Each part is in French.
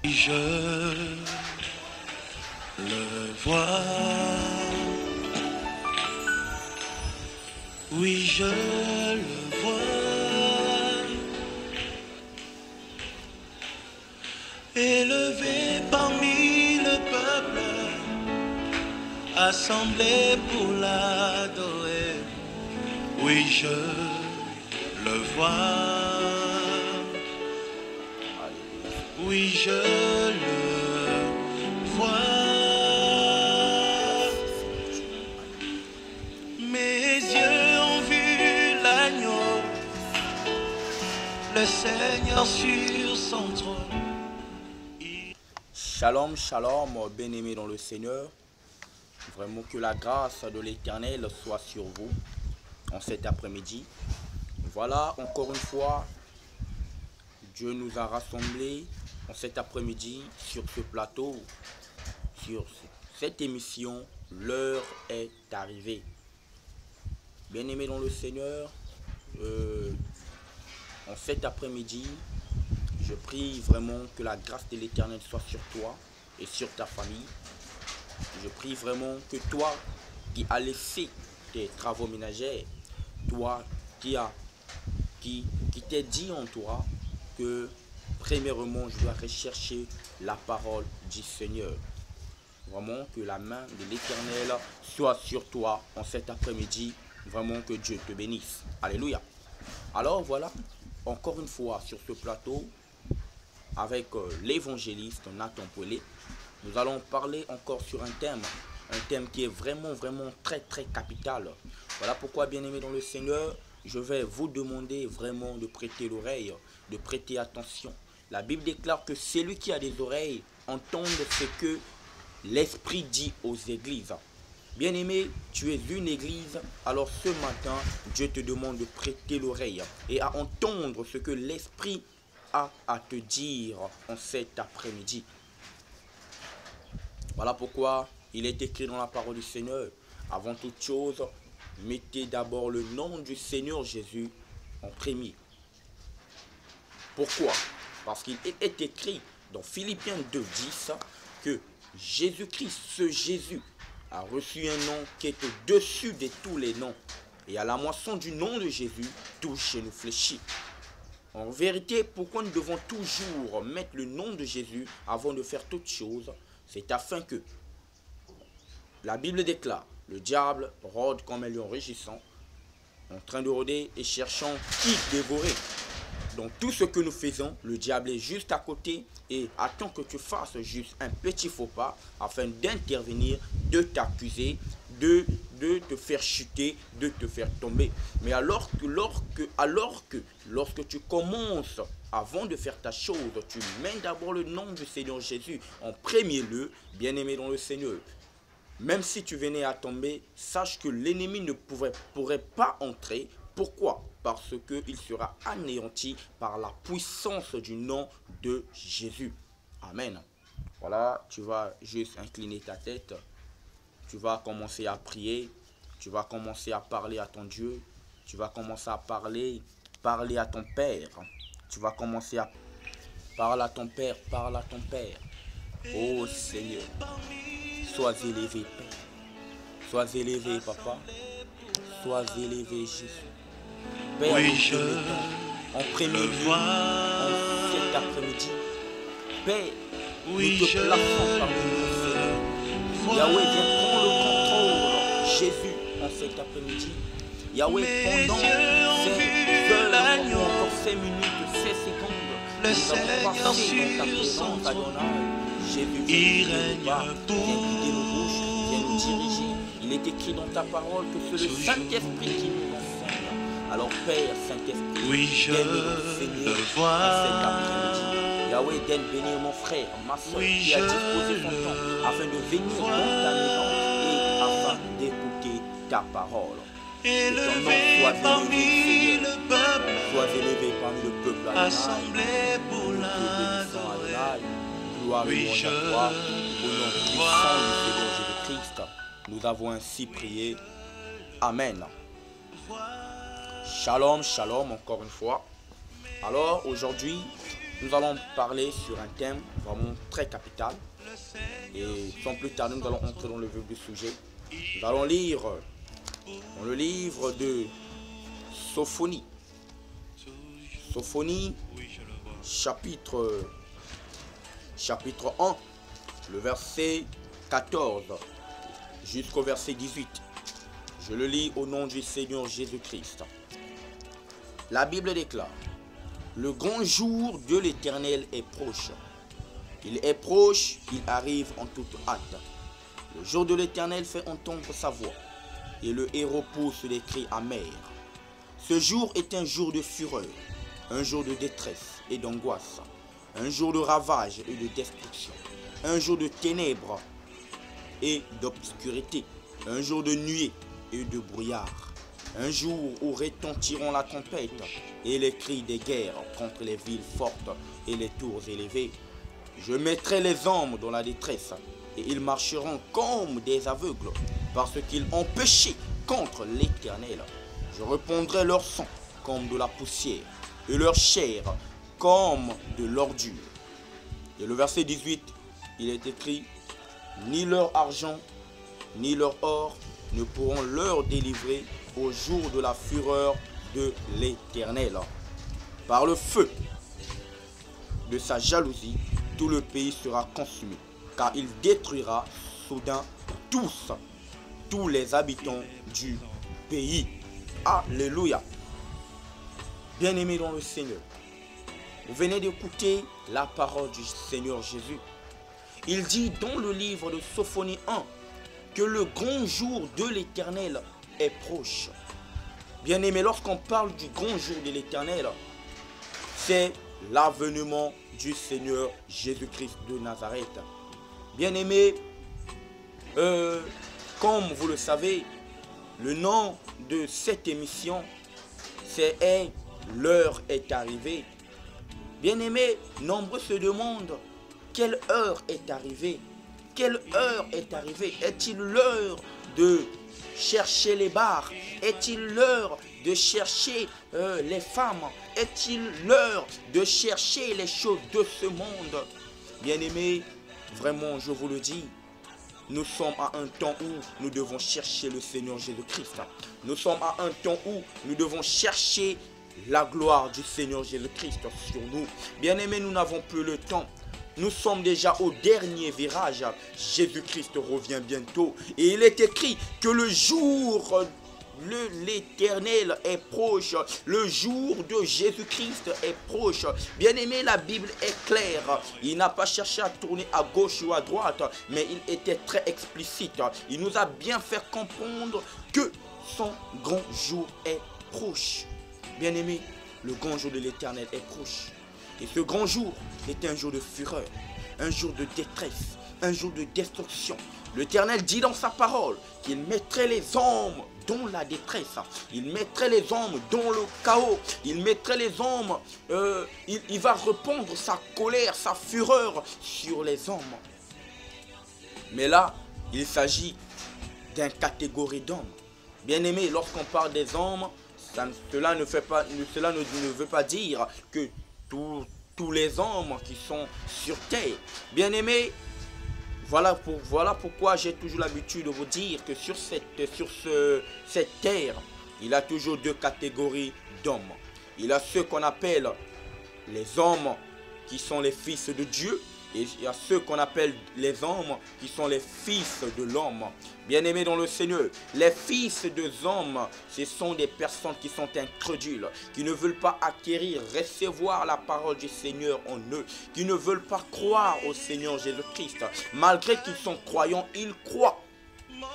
Je le vois, oui je le vois, élevé parmi le peuple, assemblé pour l'adorer, oui je le vois, oui je le vois. Mes yeux ont vu l'agneau, le Seigneur sur son trône. Shalom, shalom, bien-aimés dans le Seigneur. Vraiment que la grâce de l'Éternel soit sur vous en cet après-midi. Voilà, encore une fois, Dieu nous a rassemblés en cet après-midi sur ce plateau, sur cette émission. L'heure est arrivée. Bien-aimés dans le Seigneur, en cet après-midi, je prie vraiment que la grâce de l'Éternel soit sur toi et sur ta famille. Je prie vraiment que toi qui as laissé tes travaux ménagers, toi qui t'es dit en toi que premièrement je dois rechercher la parole du Seigneur. Vraiment que la main de l'Éternel soit sur toi en cet après-midi. Vraiment que Dieu te bénisse. Alléluia. Alors voilà, encore une fois sur ce plateau, avec l'évangéliste Nathan Pouelé, nous allons parler encore sur un thème qui est vraiment très capital. Voilà pourquoi, bien-aimés dans le Seigneur, je vais vous demander vraiment de prêter l'oreille, de prêter attention. La Bible déclare que celui qui a des oreilles entende ce que l'Esprit dit aux églises. Bien-aimé, tu es une église, alors ce matin, Dieu te demande de prêter l'oreille et à entendre ce que l'Esprit a à te dire en cet après-midi. Voilà pourquoi il est écrit dans la parole du Seigneur, avant toute chose, mettez d'abord le nom du Seigneur Jésus en premier. Pourquoi? Parce qu'il est écrit dans Philippiens 2,10 que Jésus-Christ, ce Jésus, a reçu un nom qui est au-dessus de tous les noms. Et à la moisson du nom de Jésus, tout genou fléchit. En vérité, pourquoi nous devons toujours mettre le nom de Jésus avant de faire toute chose? C'est afin que, la Bible déclare, le diable rôde comme un lion rugissant, en train de rôder et cherchant qui dévorer. Donc tout ce que nous faisons, le diable est juste à côté et attend que tu fasses juste un petit faux pas afin d'intervenir, de t'accuser, de te faire chuter, de te faire tomber. Mais lorsque tu commences, avant de faire ta chose, tu mets d'abord le nom du Seigneur Jésus en premier lieu, bien-aimé dans le Seigneur. Même si tu venais à tomber, sache que l'ennemi ne pourrait pas entrer. Pourquoi? Parce qu'il sera anéanti par la puissance du nom de Jésus. Amen. Voilà, tu vas juste incliner ta tête. Tu vas commencer à prier. Tu vas commencer à parler à ton Dieu. Tu vas commencer à parler à ton Père. Tu vas commencer à parler à ton Père, parle à ton Père. Oh Seigneur, sois élevé, Père. Sois élevé, Papa. Sois élevé, Jésus. Père, Oui je en premier le lieu, vois, en cet après-midi, Père, oui nous te je plaçons parmi nous, Seigneur. vois. Yahweh, viens prendre le contrôle, Jésus, en cet après-midi. Yahweh, Mes pendant yeux ont ces vu heures, l'agneau, ou encore 5 minutes, 16 secondes, le nous avons Seigneur passé dans ta sur son présence, trône. Adonai. Jésus, Il viens guider règne nos pas, viens guider nos bouches, viens nous diriger. Il est écrit dans ta parole que c'est le toujours. Saint-Esprit qui nous enseigne. Alors Père, Saint-Esprit, Oui je viens nous le enseigner en cet vois, après-midi. Yahweh, viens bénir mon frère, ma soeur, oui qui a je disposé son temps le afin de venir dans ta maison et afin d'écouter ta parole. Que ton nom élevé soit parmi élevé, le Seigneur. peuple, Sois élevé parmi le peuple, Adonai. assemblé pour Nous te bénissons, l'adorer. Adonai. Gloire et Oui louange je à toi. Au nom puissant du Seigneur Jésus-Christ, nous avons ainsi prié. Amen. Shalom, shalom encore une fois. Alors aujourd'hui, nous allons parler sur un thème vraiment très capital. Et sans plus tarder, nous allons entrer dans le vif du sujet. Nous allons lire dans le livre de Sophonie. Sophonie, chapitre 1, le verset 14 jusqu'au verset 18. Je le lis au nom du Seigneur Jésus-Christ. La Bible déclare: le grand jour de l'Éternel est proche. Il est proche, il arrive en toute hâte. Le jour de l'Éternel fait entendre sa voix, et le héros pousse des cris amers. Ce jour est un jour de fureur, un jour de détresse et d'angoisse, un jour de ravage et de destruction, un jour de ténèbres et d'obscurité, un jour de nuée et de brouillard, un jour où retentiront la trompette et les cris des guerres contre les villes fortes et les tours élevées. Je mettrai les hommes dans la détresse, et ils marcheront comme des aveugles, parce qu'ils ont péché contre l'Éternel. Je répandrai leur sang comme de la poussière, et leur chair comme de l'ordure. Et le verset 18, il est écrit: ni leur argent, ni leur or ne pourront leur délivrer au jour de la fureur de l'Éternel. Par le feu de sa jalousie, tout le pays sera consumé, car il détruira soudain tous les habitants du pays. Alléluia. Bien-aimés dans le Seigneur, vous venez d'écouter la parole du Seigneur Jésus. Il dit dans le livre de Sophonie 1 que le grand jour de l'Éternel est proche. Bien-aimés, lorsqu'on parle du grand jour de l'Éternel, c'est l'avènement du Seigneur Jésus-Christ de Nazareth. Bien-aimés, comme vous le savez, le nom de cette émission, c'est l'heure est arrivée. Bien-aimés, nombreux se demandent: quelle heure est arrivée? Quelle heure est arrivée? Est-il l'heure de chercher les bars? Est-il l'heure de chercher les femmes? Est-il l'heure de chercher les choses de ce monde? Bien-aimés, vraiment, je vous le dis, nous sommes à un temps où nous devons chercher le Seigneur Jésus-Christ. Nous sommes à un temps où nous devons chercher la gloire du Seigneur Jésus-Christ sur nous. Bien-aimés, nous n'avons plus le temps. Nous sommes déjà au dernier virage. Jésus-Christ revient bientôt. Et il est écrit que le jour de l'Éternel est proche. Le jour de Jésus-Christ est proche. Bien-aimé, la Bible est claire. Il n'a pas cherché à tourner à gauche ou à droite, mais il était très explicite. Il nous a bien fait comprendre que son grand jour est proche. Bien-aimé, le grand jour de l'Éternel est proche. Et ce grand jour est un jour de fureur, un jour de détresse, un jour de destruction. L'Éternel dit dans sa parole qu'il mettrait les hommes dans la détresse, il mettrait les hommes dans le chaos, il mettrait les hommes, il va répandre sa colère, sa fureur sur les hommes. Mais là, il s'agit d'une catégorie d'hommes. Bien-aimés, lorsqu'on parle des hommes, cela ne veut pas dire que tous les hommes qui sont sur terre. Bien-aimés, voilà pourquoi j'ai toujours l'habitude de vous dire que sur cette terre, il y a toujours deux catégories d'hommes. Il y a ceux qu'on appelle les hommes qui sont les fils de Dieu, et il y a ceux qu'on appelle les hommes qui sont les fils de l'homme. Bien-aimés dans le Seigneur, les fils de hommes, ce sont des personnes qui sont incrédules, qui ne veulent pas acquérir, recevoir la parole du Seigneur en eux, qui ne veulent pas croire au Seigneur Jésus-Christ. Malgré qu'ils sont croyants, ils croient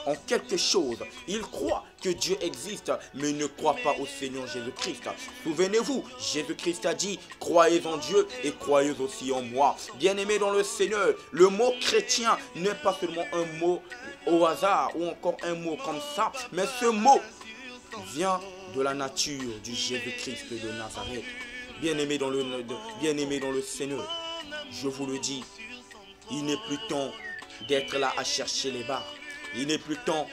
en quelque chose. Ils croient que Dieu existe, mais ils ne croient pas au Seigneur Jésus-Christ. Souvenez-vous, Jésus-Christ a dit: croyez en Dieu et croyez aussi en moi. Bien-aimés dans le Seigneur, le mot chrétien n'est pas seulement un mot au hasard ou encore un mot comme ça, mais ce mot vient de la nature du Jésus-Christ de Nazareth. Bien-aimés dans le Seigneur, je vous le dis, il n'est plus temps d'être là à chercher les bars. Il n'est plus temps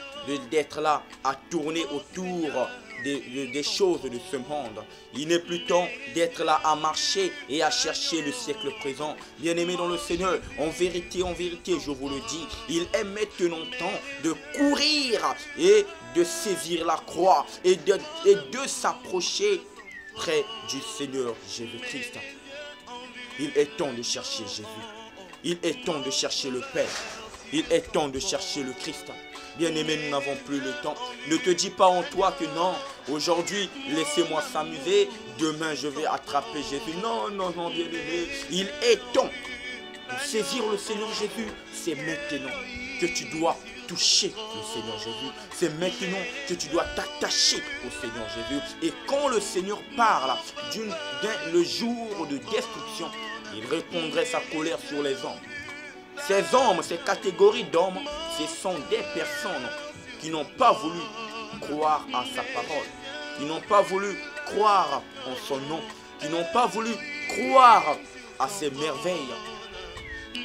d'être là à tourner autour des choses de ce monde. Il n'est plus temps d'être là à marcher et à chercher le siècle présent. Bien-aimés dans le Seigneur, en vérité, je vous le dis, il est maintenant temps de courir et de saisir la croix et de s'approcher près du Seigneur Jésus-Christ. Il est temps de chercher Jésus. Il est temps de chercher le Père. Il est temps de chercher le Christ. Bien-aimé, nous n'avons plus le temps. Ne te dis pas en toi que non, aujourd'hui, laissez-moi s'amuser. Demain, je vais attraper Jésus. Non, non, non, bien-aimé. Il est temps de saisir le Seigneur Jésus. C'est maintenant que tu dois toucher le Seigneur Jésus. C'est maintenant que tu dois t'attacher au Seigneur Jésus. Et quand le Seigneur parle le jour de destruction, il répondrait sa colère sur les hommes. Ces hommes, ces catégories d'hommes, ce sont des personnes qui n'ont pas voulu croire à sa parole, qui n'ont pas voulu croire en son nom, qui n'ont pas voulu croire à ses merveilles.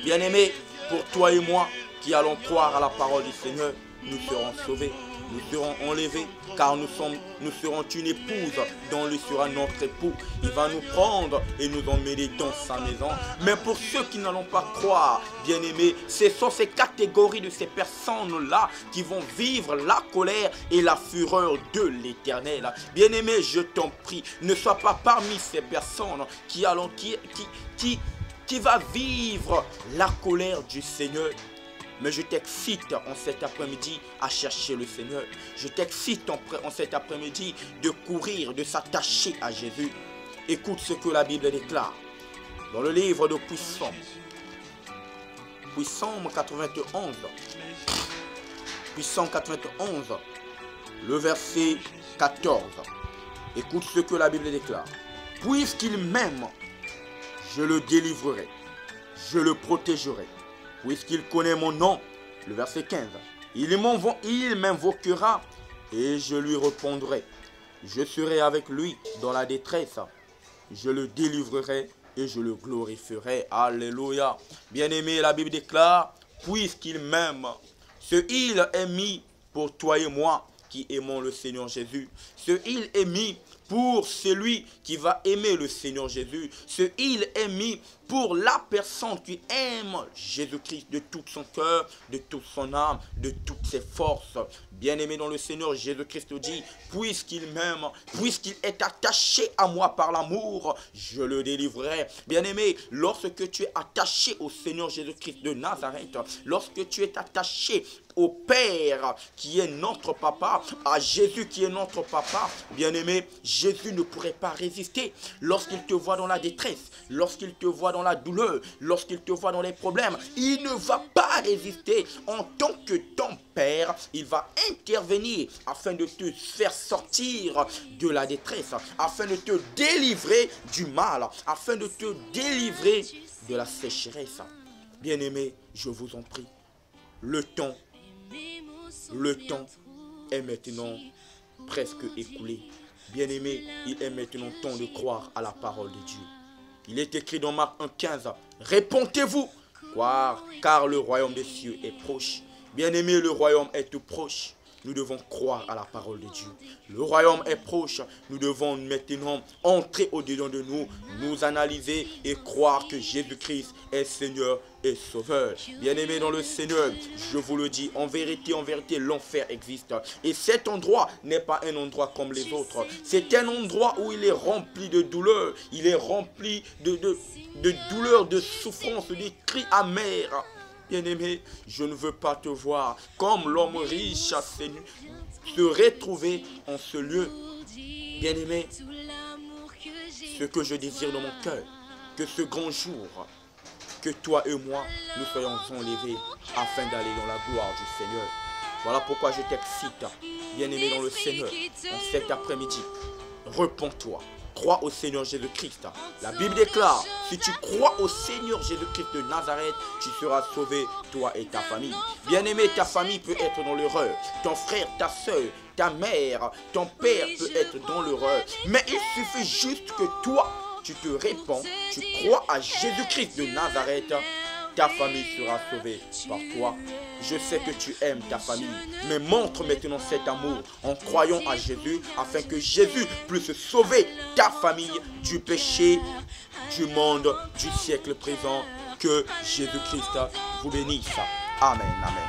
Bien-aimés, pour toi et moi, qui allons croire à la parole du Seigneur, nous serons sauvés, nous serons enlevés, car nous serons une épouse dont lui sera notre époux. Il va nous prendre et nous emmener dans sa maison. Mais pour ceux qui n'allont pas croire, bien-aimés, ce sont ces catégories de ces personnes-là qui vont vivre la colère et la fureur de l'Éternel. Bien-aimés, je t'en prie, ne sois pas parmi ces personnes qui va vivre la colère du Seigneur. Mais je t'excite en cet après-midi à chercher le Seigneur. Je t'excite en cet après-midi de courir, de s'attacher à Jésus. Écoute ce que la Bible déclare dans le livre de Psaume. Psaume 91. Psaume 91, le verset 14. Écoute ce que la Bible déclare. Puisqu'il m'aime, je le délivrerai, je le protégerai. Puisqu'il connaît mon nom, le verset 15, il m'invoquera et je lui répondrai. Je serai avec lui dans la détresse. Je le délivrerai et je le glorifierai. Alléluia. Bien-aimé, la Bible déclare, puisqu'il m'aime, ce il est mis pour toi et moi qui aimons le Seigneur Jésus. Ce il est mis pour celui qui va aimer le Seigneur Jésus. Ce il est mis pour la personne qui aime Jésus-Christ de tout son cœur, de toute son âme, de toutes ses forces. Bien-aimé dans le Seigneur, Jésus-Christ dit, puisqu'il m'aime, puisqu'il est attaché à moi par l'amour, je le délivrerai. Bien-aimé, lorsque tu es attaché au Seigneur Jésus-Christ de Nazareth, lorsque tu es attaché au Père qui est notre papa, à Jésus qui est notre papa, bien-aimé, Jésus ne pourrait pas résister. Lorsqu'il te voit dans la détresse, lorsqu'il te voit dans la douleur, lorsqu'il te voit dans les problèmes, il ne va pas résister. En tant que ton Père, il va intervenir afin de te faire sortir de la détresse, afin de te délivrer du mal, afin de te délivrer de la sécheresse. Bien-aimé, je vous en prie, le temps est maintenant presque écoulé. Bien-aimé, il est maintenant temps de croire à la parole de Dieu. Il est écrit dans Marc 1,15, répondez-vous, car le royaume des cieux est proche. Bien-aimé, le royaume est tout proche. Nous devons croire à la parole de Dieu. Le royaume est proche. Nous devons maintenant entrer au-dedans de nous, nous analyser et croire que Jésus-Christ est Seigneur et Sauveur. Bien-aimés dans le Seigneur, je vous le dis, en vérité, l'enfer existe. Et cet endroit n'est pas un endroit comme les autres. C'est un endroit où il est rempli de douleur. Il est rempli de douleur, de souffrance, de cris amers. Bien-aimé, je ne veux pas te voir comme l'homme riche se retrouver en ce lieu. Bien-aimé, ce que je désire dans mon cœur, que ce grand jour, que toi et moi, nous soyons enlevés afin d'aller dans la gloire du Seigneur. Voilà pourquoi je t'excite, bien-aimé dans le Seigneur, en cet après-midi. Repends-toi. Crois au Seigneur Jésus-Christ. La Bible déclare, si tu crois au Seigneur Jésus-Christ de Nazareth, tu seras sauvé, toi et ta famille. Bien-aimé, ta famille peut être dans l'erreur. Ton frère, ta soeur, ta mère, ton père peut être dans l'erreur. Mais il suffit juste que toi, tu te répands, tu crois à Jésus-Christ de Nazareth ta famille sera sauvée par toi. Je sais que tu aimes ta famille, mais montre maintenant cet amour en croyant à Jésus, afin que Jésus puisse sauver ta famille du péché, du monde, du siècle présent. Que Jésus-Christ vous bénisse. Amen, amen.